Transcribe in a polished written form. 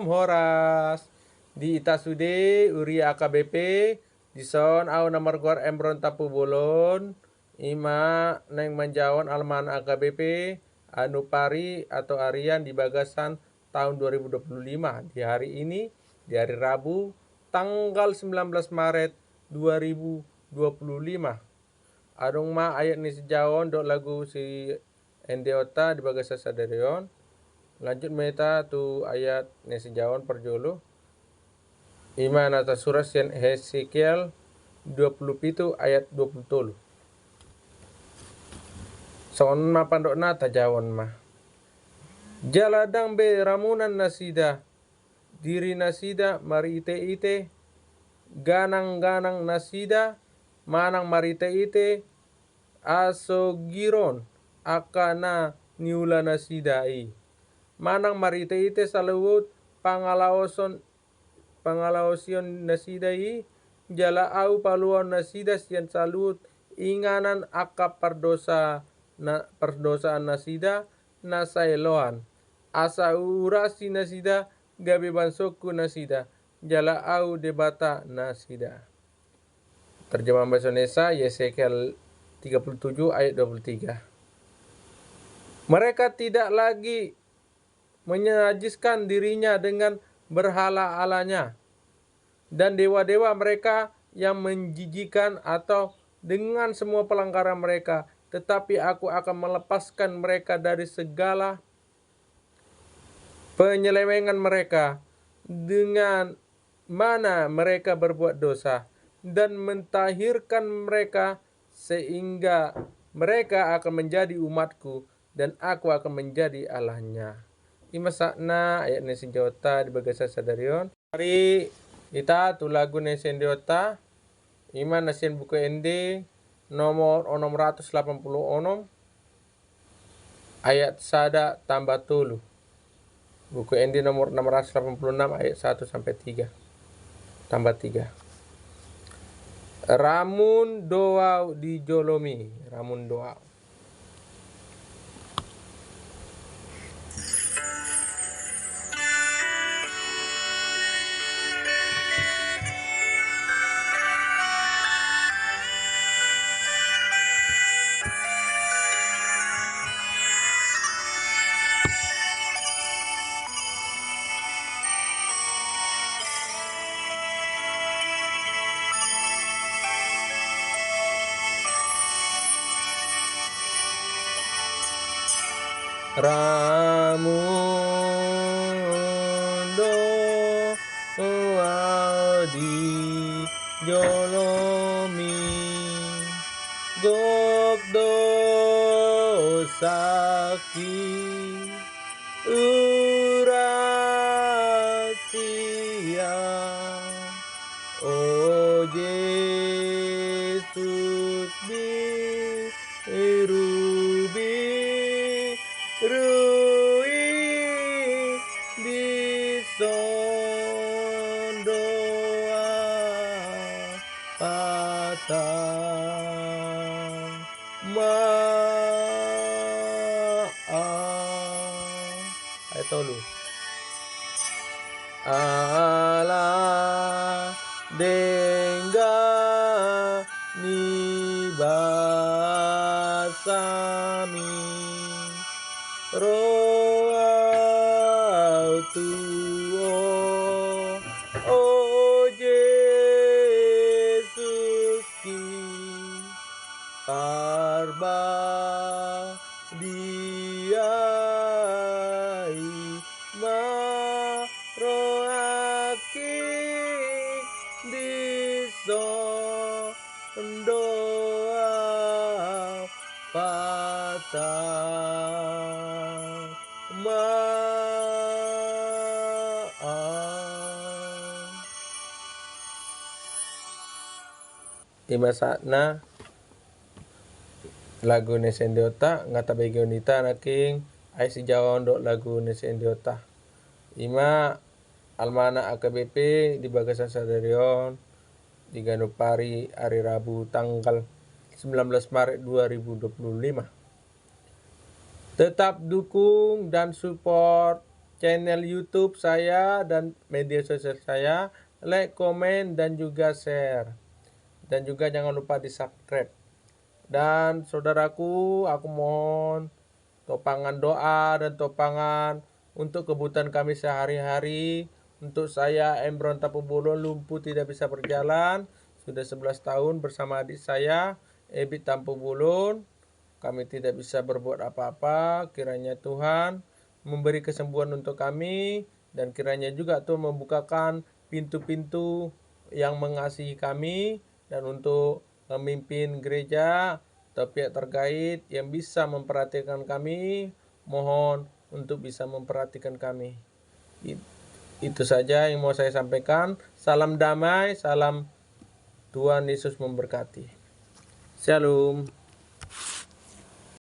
horas di itasude uri AKBP di son au nomor gor embron tapu bolon ima neng manjawon alman AKBP anu pari atau Arian di Bagasan tahun 2025 di hari ini, di hari Rabu tanggal 19 Maret 2025. Adong ma ayat ni sejawon dok lagu si Endeota di Bagasan Sadarion. Lanjut meta tu ayat ni sejawon perjolo. Ima nata surat Hesekiel 27 ayat 20. Son ma pandokna tajawon ma. Jaladang be ramunan nasida. Diri nasida mari ite ganang nasida manang mari ite asogiron akana niula nasida i. Manang mari ite salawut pangalaosion nasida i jala au paluan nasida sian salut inganan akap perdosaan nasida nasailoan asa urasi nasida gabe bansoku nasida jala au debata nasida. Terjemahan bahasa Indonesia Yesekiel 37 ayat 23. Mereka tidak lagi menajiskan dirinya dengan berhala-halanya dan dewa-dewa mereka yang menjijikan atau dengan semua pelanggaran mereka, tetapi aku akan melepaskan mereka dari segala penyelewengan mereka dengan mana mereka berbuat dosa dan mentahirkan mereka sehingga mereka akan menjadi umatku dan aku akan menjadi Allahnya. Ima sakna ayat ni senjata di Bagasan Sadarion. Hari kita tu lagu ni senjata ima nasian buku ND nomor 680 ayat sada tambah tulu. Buku ND nomor 686 ayat 1 sampai 3 tambah 3. Ramun doa di jolomi, ramun doa. Ramun doa di jolomi gok dosaki urasia o Yesus Rui di son doa patang maaf. Ayat tolu. Allah dengga ni basami roa tuo o Yesus ki arba diai ma roaki di doa patang maaf. Ima sakna lagu ni sendiota ngata bagi wanita naking ai si jawon dok lagu ni sendiota. Ima almana AKBP di Bagasan Sadarion di Ganupari hari Rabu tanggal 19 Maret 2025. Tetap dukung dan support channel YouTube saya dan media sosial saya, like, komen, dan juga share. Dan juga jangan lupa di subscribe. Dan saudaraku, aku mohon topangan doa dan topangan untuk kebutuhan kami sehari-hari. Untuk saya, Embron Tapubulon, lumpuh tidak bisa berjalan. Sudah 11 tahun bersama adik saya, Ebit Tampubulon. Kami tidak bisa berbuat apa-apa. Kiranya Tuhan memberi kesembuhan untuk kami. Dan kiranya juga Tuhan membukakan pintu-pintu yang mengasihi kami. Dan untuk memimpin gereja atau pihak terkait yang bisa memperhatikan kami, mohon untuk bisa memperhatikan kami. Itu saja yang mau saya sampaikan. Salam damai, salam Tuhan Yesus memberkati. Shalom.